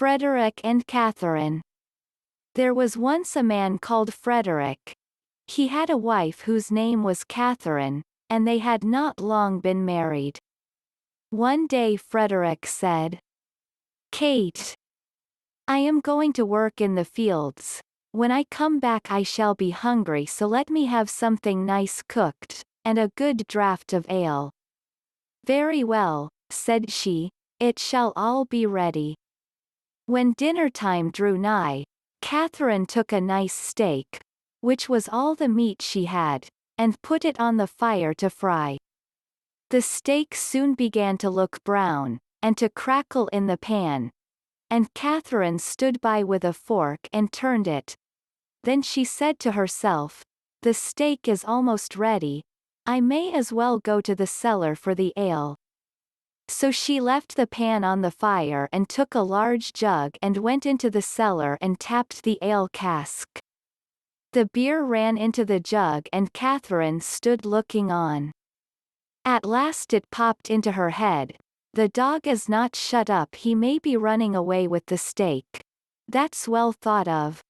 Frederick and Catherine. There was once a man called Frederick. He had a wife whose name was Catherine, and they had not long been married. One day Frederick said, "Kate, I am going to work in the fields. When I come back I shall be hungry, so let me have something nice cooked, and a good draught of ale." "Very well," said she, "it shall all be ready." When dinner time drew nigh, Catherine took a nice steak, which was all the meat she had, and put it on the fire to fry. The steak soon began to look brown, and to crackle in the pan, and Catherine stood by with a fork and turned it. Then she said to herself, "The steak is almost ready, I may as well go to the cellar for the ale." So she left the pan on the fire and took a large jug and went into the cellar and tapped the ale cask. The beer ran into the jug and Catherine stood looking on. At last it popped into her head, "The dog is not shut up, he may be running away with the steak. That's well thought of."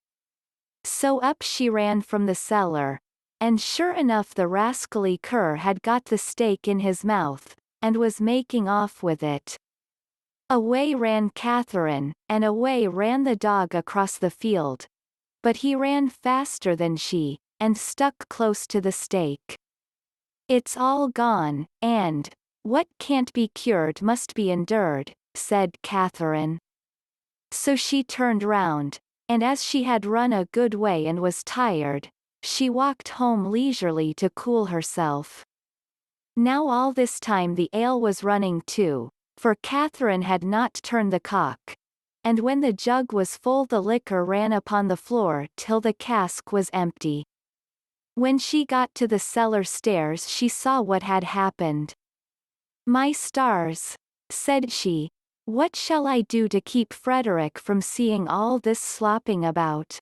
So up she ran from the cellar, and sure enough the rascally cur had got the steak in his mouth, and was making off with it. Away ran Catherine, and away ran the dog across the field. But he ran faster than she, and stuck close to the steak. "It's all gone, and what can't be cured must be endured," said Catherine. So she turned round, and as she had run a good way and was tired, she walked home leisurely to cool herself. Now all this time the ale was running too, for Catherine had not turned the cock, and when the jug was full the liquor ran upon the floor till the cask was empty. When she got to the cellar stairs she saw what had happened. "My stars," said she, "what shall I do to keep Frederick from seeing all this slopping about?"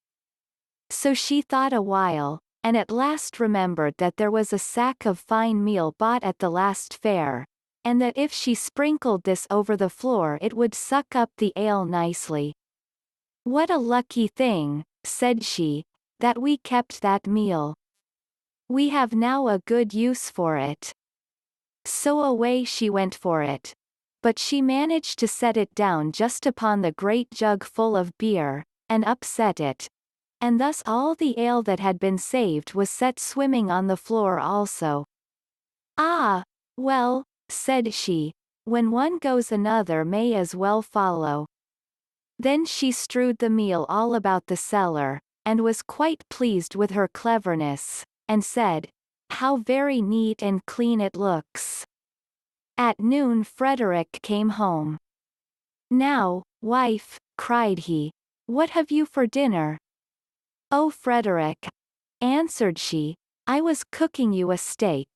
So she thought a while, and at last remembered that there was a sack of fine meal bought at the last fair, and that if she sprinkled this over the floor it would suck up the ale nicely. "What a lucky thing," said she, "that we kept that meal. We have now a good use for it." So away she went for it. But she managed to set it down just upon the great jug full of beer, and upset it, and thus all the ale that had been saved was set swimming on the floor also. "Ah, well," said she, "when one goes another may as well follow." Then she strewed the meal all about the cellar, and was quite pleased with her cleverness, and said, "How very neat and clean it looks." At noon Frederick came home. "Now, wife," cried he, "what have you for dinner?" "Oh Frederick," answered she, "I was cooking you a steak.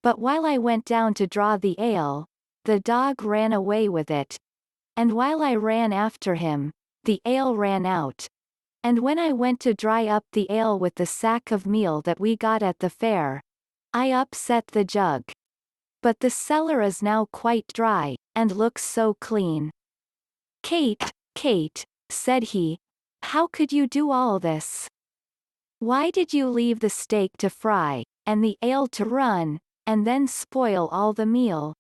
But while I went down to draw the ale, the dog ran away with it, and while I ran after him, the ale ran out, and when I went to dry up the ale with the sack of meal that we got at the fair, I upset the jug. But the cellar is now quite dry, and looks so clean." "Kate, Kate," said he, "how could you do all this? Why did you leave the steak to fry, and the ale to run, and then spoil all the meal?"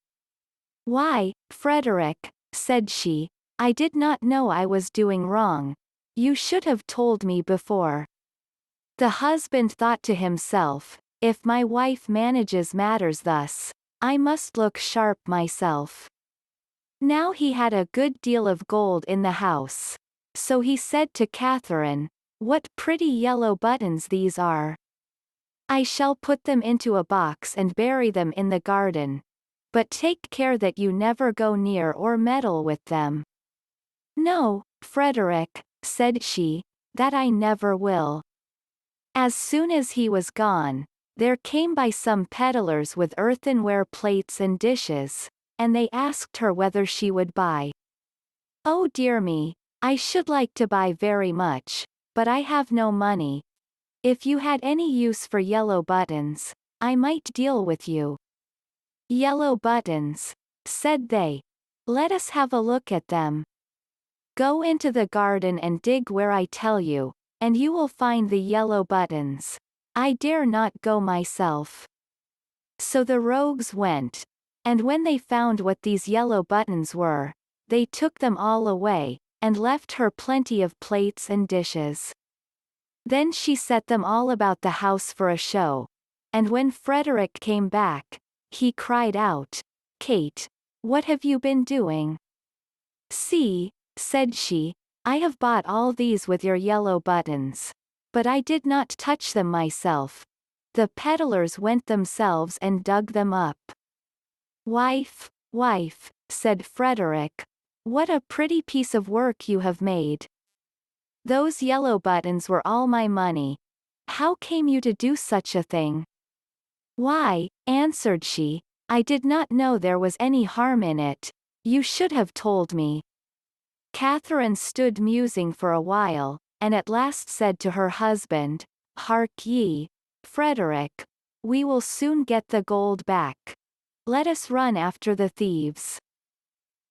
"Why, Frederick," said she, "I did not know I was doing wrong. You should have told me before." The husband thought to himself, "If my wife manages matters thus, I must look sharp myself." Now he had a good deal of gold in the house, so he said to Catherine, "What pretty yellow buttons these are! I shall put them into a box and bury them in the garden. But take care that you never go near or meddle with them." "No, Frederick," said she, "that I never will." As soon as he was gone, there came by some peddlers with earthenware plates and dishes, and they asked her whether she would buy. "Oh dear me, I should like to buy very much, but I have no money. If you had any use for yellow buttons, I might deal with you." "Yellow buttons," said they. "Let us have a look at them." Go into the garden and dig where I tell you, and you will find the yellow buttons. I dare not go myself." So the rogues went, and when they found what these yellow buttons were, they took them all away, and left her plenty of plates and dishes. Then she set them all about the house for a show, and when Frederick came back, he cried out, "Kate, what have you been doing?" "See," said she, "I have bought all these with your yellow buttons. But I did not touch them myself. The peddlers went themselves and dug them up." "Wife, wife," said Frederick, "what a pretty piece of work you have made. Those yellow buttons were all my money. How came you to do such a thing?" "Why," answered she, "I did not know there was any harm in it. You should have told me." Catherine stood musing for a while, and at last said to her husband, "Hark ye, Frederick, we will soon get the gold back. Let us run after the thieves."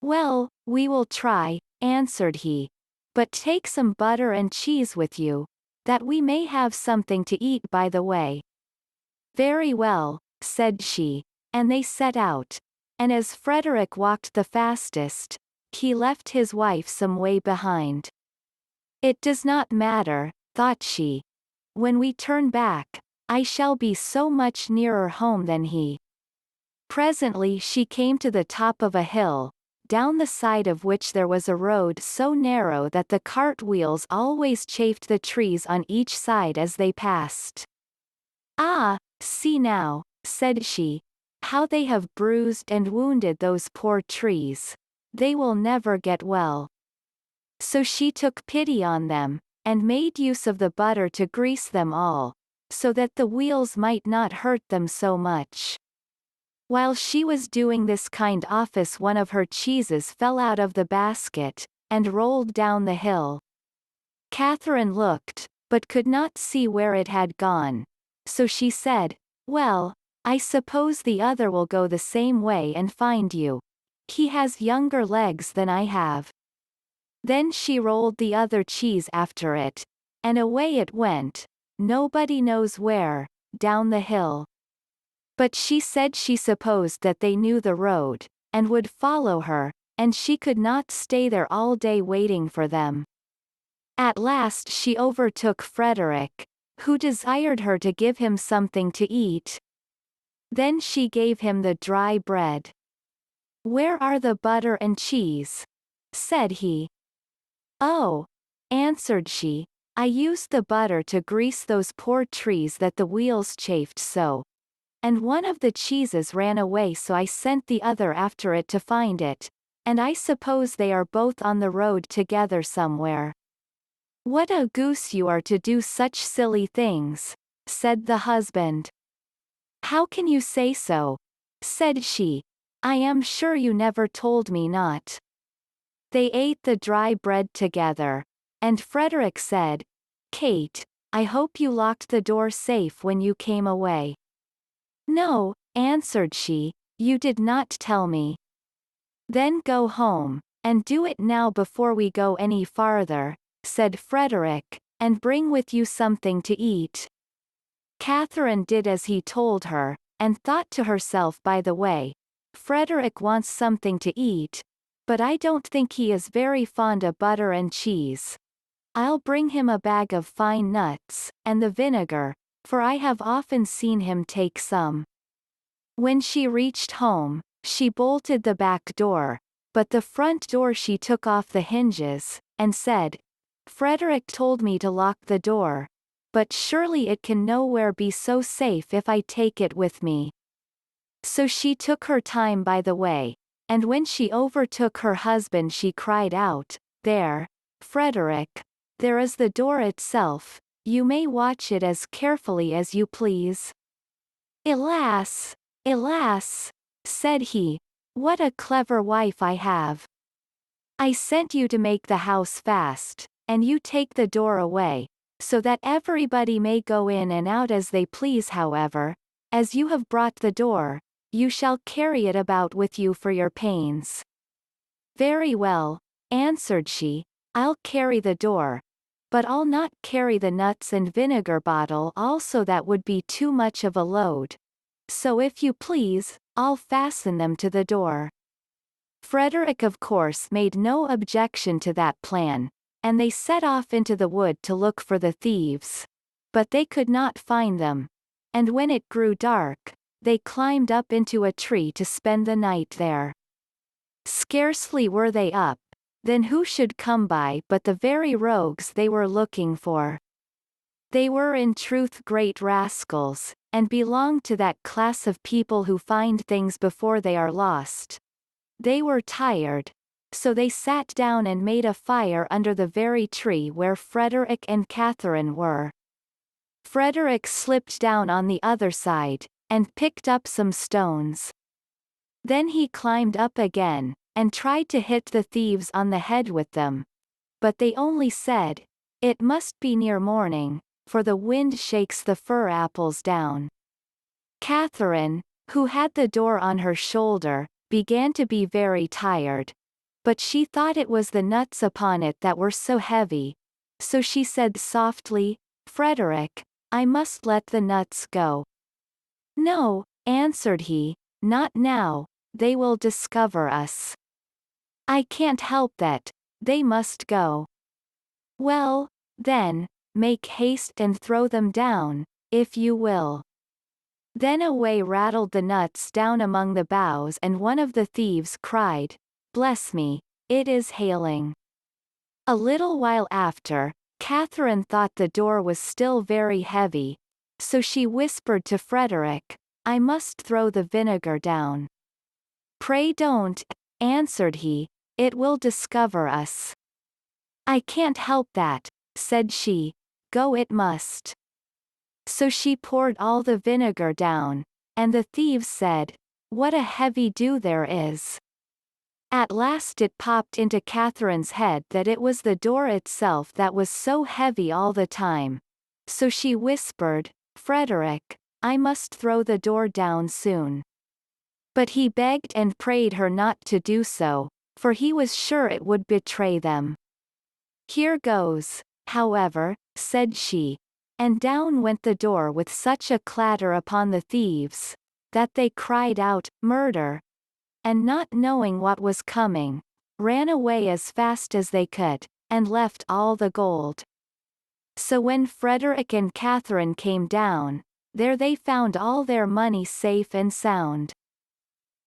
"Well, we will try," answered he. "But take some butter and cheese with you, that we may have something to eat by the way." "Very well," said she, and they set out. And as Frederick walked the fastest, he left his wife some way behind. "It does not matter," thought she. "When we turn back, I shall be so much nearer home than he." Presently she came to the top of a hill, down the side of which there was a road so narrow that the cart wheels always chafed the trees on each side as they passed. "Ah, see now," said she, "how they have bruised and wounded those poor trees. They will never get well." So she took pity on them, and made use of the butter to grease them all, so that the wheels might not hurt them so much. While she was doing this kind office, one of her cheeses fell out of the basket, and rolled down the hill. Catherine looked, but could not see where it had gone. So she said, "Well, I suppose the other will go the same way and find you. He has younger legs than I have." Then she rolled the other cheese after it, and away it went, nobody knows where, down the hill. But she said she supposed that they knew the road, and would follow her, and she could not stay there all day waiting for them. At last she overtook Frederick, who desired her to give him something to eat. Then she gave him the dry bread. "Where are the butter and cheese?" said he. "Oh," answered she, "I used the butter to grease those poor trees that the wheels chafed so. And one of the cheeses ran away, so I sent the other after it to find it, and I suppose they are both on the road together somewhere." "What a goose you are to do such silly things," said the husband. "How can you say so?" said she. "I am sure you never told me not." They ate the dry bread together, and Frederick said, "Kate, I hope you locked the door safe when you came away." "No," answered she, "you did not tell me." "Then go home, and do it now before we go any farther," said Frederick, "and bring with you something to eat." Catherine did as he told her, and thought to herself by the way, "Frederick wants something to eat, but I don't think he is very fond of butter and cheese. I'll bring him a bag of fine nuts, and the vinegar, for I have often seen him take some." When she reached home, she bolted the back door, but the front door she took off the hinges, and said, "Frederick told me to lock the door, but surely it can nowhere be so safe if I take it with me." So she took her time by the way, and when she overtook her husband she cried out, "There, Frederick, there is the door itself, you may watch it as carefully as you please." "Alas, alas," said he, "what a clever wife I have. I sent you to make the house fast, and you take the door away, so that everybody may go in and out as they please. However, as you have brought the door, you shall carry it about with you for your pains." "Very well," answered she, I'll carry the door. But I'll not carry the nuts and vinegar bottle also, that would be too much of a load. So if you please, I'll fasten them to the door. Frederick of course made no objection to that plan, and they set off into the wood to look for the thieves. But they could not find them. And when it grew dark, they climbed up into a tree to spend the night there. Scarcely were they up, then who should come by but the very rogues they were looking for. They were in truth great rascals, and belonged to that class of people who find things before they are lost. They were tired, so they sat down and made a fire under the very tree where Frederick and Catherine were. Frederick slipped down on the other side, and picked up some stones. Then he climbed up again, and tried to hit the thieves on the head with them. But they only said, "It must be near morning, for the wind shakes the fir apples down." Catherine, who had the door on her shoulder, began to be very tired. But she thought it was the nuts upon it that were so heavy. So she said softly, "Frederick, I must let the nuts go." "No," answered he, "not now, they will discover us." "I can't help that, they must go." "Well, then, make haste and throw them down, if you will." Then away rattled the nuts down among the boughs, and one of the thieves cried, "Bless me, it is hailing." A little while after, Catherine thought the door was still very heavy, so she whispered to Frederick, "I must throw the vinegar down." "Pray don't," answered he, "it will discover us." "I can't help that," said she, "go it must." So she poured all the vinegar down, and the thieves said, "What a heavy dew there is." At last it popped into Catherine's head that it was the door itself that was so heavy all the time. So she whispered, "Frederick, I must throw the door down soon." But he begged and prayed her not to do so, for he was sure it would betray them. "Here goes, however," said she, and down went the door with such a clatter upon the thieves, that they cried out, "Murder!" and not knowing what was coming, ran away as fast as they could, and left all the gold. So when Frederick and Catherine came down, there they found all their money safe and sound.